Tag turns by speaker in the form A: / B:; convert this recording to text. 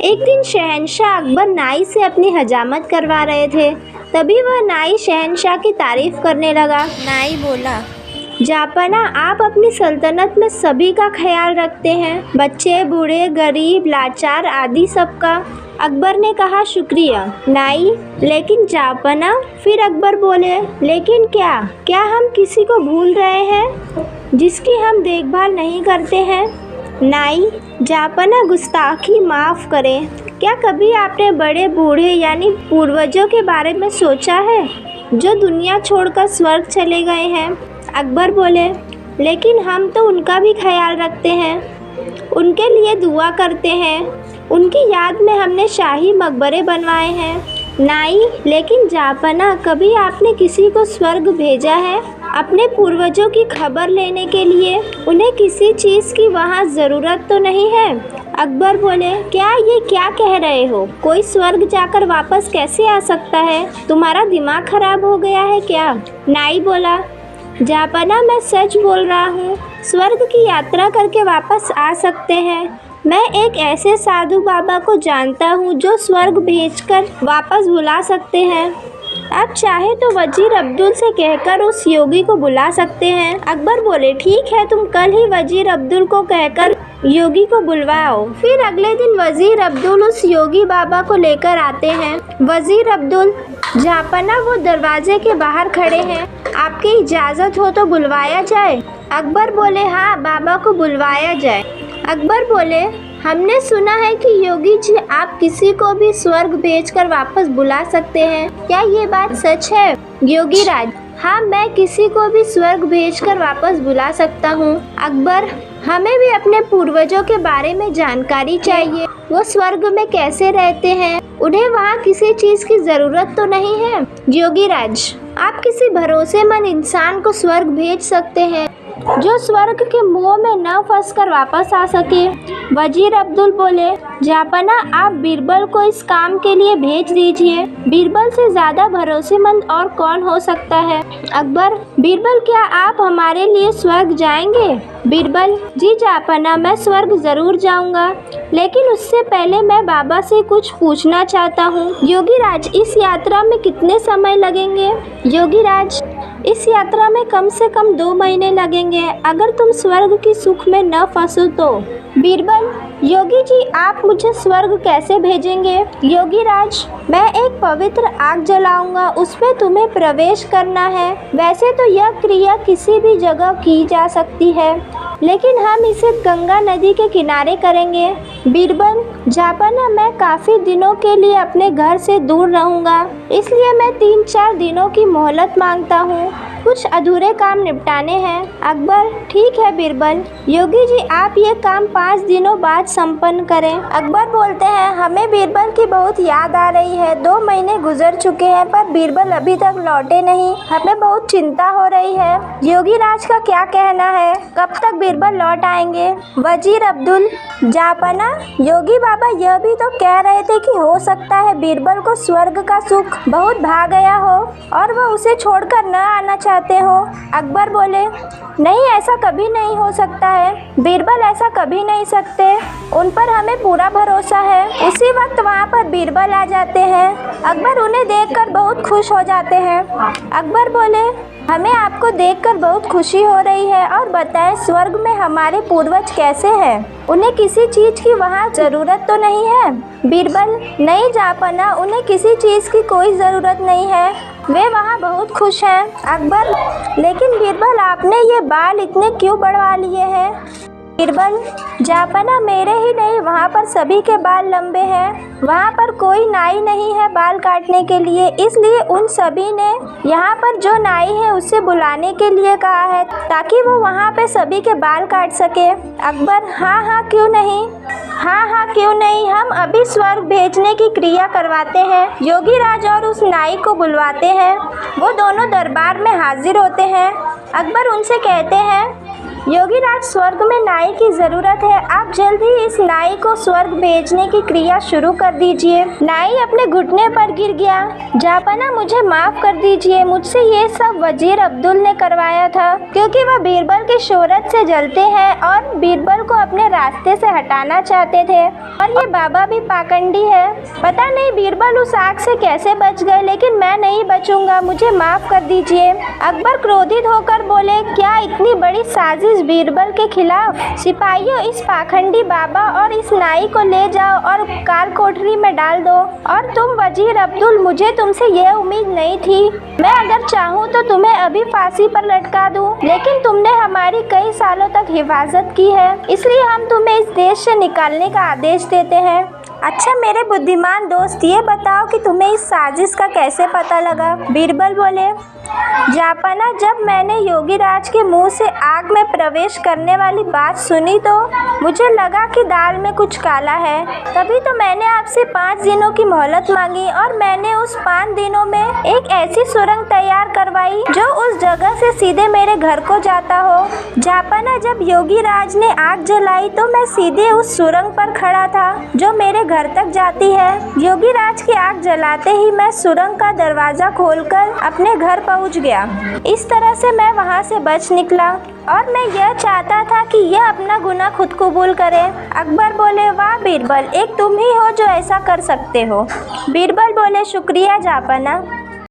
A: एक दिन शहंशाह अकबर नाई से अपनी हजामत करवा रहे थे। तभी वह नाई शहंशाह की तारीफ करने लगा।
B: नाई बोला,
A: जापना, आप अपनी सल्तनत में सभी का ख्याल रखते हैं, बच्चे, बूढ़े, गरीब, लाचार आदि सबका। अकबर ने कहा, शुक्रिया नाई। लेकिन जापना, फिर अकबर बोले, लेकिन क्या हम किसी को भूल रहे हैं जिसकी हम देखभाल नहीं करते हैं? नाई, जापना, गुस्ताखी माफ़ करें। क्या कभी आपने बड़े बूढ़े यानी पूर्वजों के बारे में सोचा है जो दुनिया छोड़कर स्वर्ग चले गए हैं? अकबर बोले, लेकिन हम तो उनका भी ख्याल रखते हैं, उनके लिए दुआ करते हैं, उनकी याद में हमने शाही मकबरे बनवाए हैं। नाई, लेकिन जापना, कभी आपने किसी को स्वर्ग भेजा है अपने पूर्वजों की खबर लेने के लिए? उन्हें किसी चीज़ की वहाँ ज़रूरत तो नहीं है? अकबर बोले, क्या कह रहे हो? कोई स्वर्ग जाकर वापस कैसे आ सकता है? तुम्हारा दिमाग खराब हो गया है क्या? नाई बोला, जापना, मैं सच बोल रहा हूँ, स्वर्ग की यात्रा करके वापस आ सकते हैं। मैं एक ऐसे साधु बाबा को जानता हूँ जो स्वर्ग भेजकर वापस बुला सकते हैं। आप चाहे तो वजीर अब्दुल से कहकर उस योगी को बुला सकते हैं। अकबर बोले, ठीक है, तुम कल ही वजीर अब्दुल को कहकर योगी को बुलवाओ। फिर अगले दिन वजीर अब्दुल उस योगी बाबा को लेकर आते हैं। वजीर अब्दुल, जापना वो दरवाजे के बाहर खड़े हैं, आपकी इजाज़त हो तो बुलवाया जाए? अकबर बोले, हाँ, बाबा को बुलवाया जाए। अकबर बोले, हमने सुना है कि योगी जी आप किसी को भी स्वर्ग भेजकर वापस बुला सकते हैं, क्या ये बात सच है? योगी राज, हाँ, मैं किसी को भी स्वर्ग भेजकर वापस बुला सकता हूँ। अकबर, हमें भी अपने पूर्वजों के बारे में जानकारी चाहिए, वो स्वर्ग में कैसे रहते हैं, उन्हें वहाँ किसी चीज़ की ज़रूरत तो नहीं है? योगी राज, आप किसी भरोसेमंद इंसान को स्वर्ग भेज सकते हैं जो स्वर्ग के मुंह में न फंसकर वापस आ सके। वजीर अब्दुल बोले, जापना, आप बीरबल को इस काम के लिए भेज दीजिए। बीरबल से ज़्यादा भरोसेमंद और कौन हो सकता है? अकबर, बीरबल, क्या आप हमारे लिए स्वर्ग जाएंगे? बीरबल, जी जापना, मैं स्वर्ग ज़रूर जाऊंगा, लेकिन उससे पहले मैं बाबा से कुछ पूछना चाहता हूँ। योगी राज, इस यात्रा में कितने समय लगेंगे? योगी राज, इस यात्रा में कम से कम 2 महीने लगेंगे, अगर तुम स्वर्ग की सुख में न फंसो तो। बीरबल, योगी जी, आप मुझे स्वर्ग कैसे भेजेंगे? योगी राज, मैं एक पवित्र आग जलाऊंगा, उसमें तुम्हें प्रवेश करना है। वैसे तो यह क्रिया किसी भी जगह की जा सकती है, लेकिन हम इसे गंगा नदी के किनारे करेंगे। बीरबल, जापना, मैं काफ़ी दिनों के लिए अपने घर से दूर रहूँगा, इसलिए मैं 3-4 दिनों की मोहलत मांगता हूँ, कुछ अधूरे काम निपटाने हैं। अकबर, ठीक है बीरबल। योगी जी, आप ये काम 5 दिनों बाद संपन्न करें। अकबर बोलते हैं, हमें बीरबल की बहुत याद आ रही है, 2 महीने गुजर चुके हैं पर बीरबल अभी तक लौटे नहीं, हमें बहुत चिंता हो रही है। योगी राज का क्या कहना है, कब तक बीरबल लौट आएंगे? वजीर अब्दुल, जापना, योगी बाबा यह भी तो कह रहे थे कि हो सकता है बीरबल को स्वर्ग का सुख बहुत भा गया हो और वह उसे छोड़कर न आना चाहते हो। अकबर बोले, नहीं, ऐसा कभी नहीं हो सकता है, बीरबल ऐसा कभी नहीं सकते, उन पर हमें पूरा भरोसा है। उसी वक्त वहाँ पर बीरबल आ जाते हैं। अकबर उन्हें देखकर बहुत खुश हो जाते हैं। अकबर बोले, हमें आपको देखकर बहुत खुशी हो रही है, और बताएं स्वर्ग में हमारे पूर्वज कैसे हैं? उन्हें किसी चीज़ की वहाँ ज़रूरत तो नहीं है? बीरबल, नहीं जापना, उन्हें किसी चीज़ की कोई ज़रूरत नहीं है, वे वहाँ बहुत खुश हैं। अकबर, लेकिन बीरबल, आपने ये बाल इतने क्यों बढ़वा लिए हैं? बीरबल, जापना, मेरे ही नहीं, वहाँ पर सभी के बाल लंबे हैं, वहाँ पर कोई नाई नहीं है बाल काटने के लिए, इसलिए उन सभी ने यहाँ पर जो नाई है उसे बुलाने के लिए कहा है ताकि वो वहाँ पे सभी के बाल काट सके। अकबर, हाँ क्यों नहीं, हाँ क्यों नहीं, हम अभी स्वर्ग भेजने की क्रिया करवाते हैं। योगी राज और उस नाई को बुलवाते हैं, वो दोनों दरबार में हाजिर होते हैं। अकबर उनसे कहते हैं, योगीराज, स्वर्ग में नाई की जरूरत है। आप जल्द ही इस नाई को स्वर्ग भेजने की क्रिया शुरू कर दीजिए। नाई अपने घुटने पर गिर गया। जापाना, मुझे माफ कर दीजिए, मुझसे ये सब वजीर अब्दुल ने करवाया था, क्योंकि वह बीरबल की शोहरत से जलते हैं और बीरबल को अपने रास्ते से हटाना चाहते थे। और ये बाबा भी पाखंडी है। पता नहीं बीरबल उस आग से कैसे बच गए, लेकिन मैं नहीं बचूंगा, मुझे माफ कर दीजिए। अकबर क्रोधित होकर बोले, क्या इतनी बड़ी साजिश बीरबल के खिलाफ? सिपाहियों, इस पाखंडी बाबा और इस नाई को ले जाओ और काल कोठरी में डाल दो। और तुम वजीर अब्दुल, मुझे तुमसे यह उम्मीद नहीं थी। मैं अगर चाहूँ तो तुम्हें अभी फांसी पर लटका दूं, लेकिन तुमने हमारी कई सालों तक हिफाजत की है, इसलिए हम तुम्हें इस देश से निकालने का आदेश देते हैं। अच्छा मेरे बुद्धिमान दोस्त, ये बताओ कि तुम्हें इस साजिश का कैसे पता लगा? बीरबल बोले, जापाना, जब मैंने योगीराज के मुंह से आग में प्रवेश करने वाली बात सुनी तो मुझे लगा कि दाल में कुछ काला है। तभी तो मैंने आपसे 5 दिनों की मोहलत मांगी और मैंने उस 5 दिनों में एक ऐसी सुरंग तैयार करवाई जो उस जगह से सीधे मेरे घर को जाता हो। जापाना, जब योगीराज ने आग जलाई तो मैं सीधे उस सुरंग पर खड़ा था जो मेरे घर तक जाती है। योगीराज की आग जलाते ही मैं सुरंग का दरवाजा खोलकर अपने घर पहुंच गया। इस तरह से मैं वहां से बच निकला और मैं यह चाहता था कि यह अपना गुनाह खुद कबूल करे। अकबर बोले, वाह बीरबल, एक तुम ही हो जो ऐसा कर सकते हो। बीरबल बोले, शुक्रिया जापाना।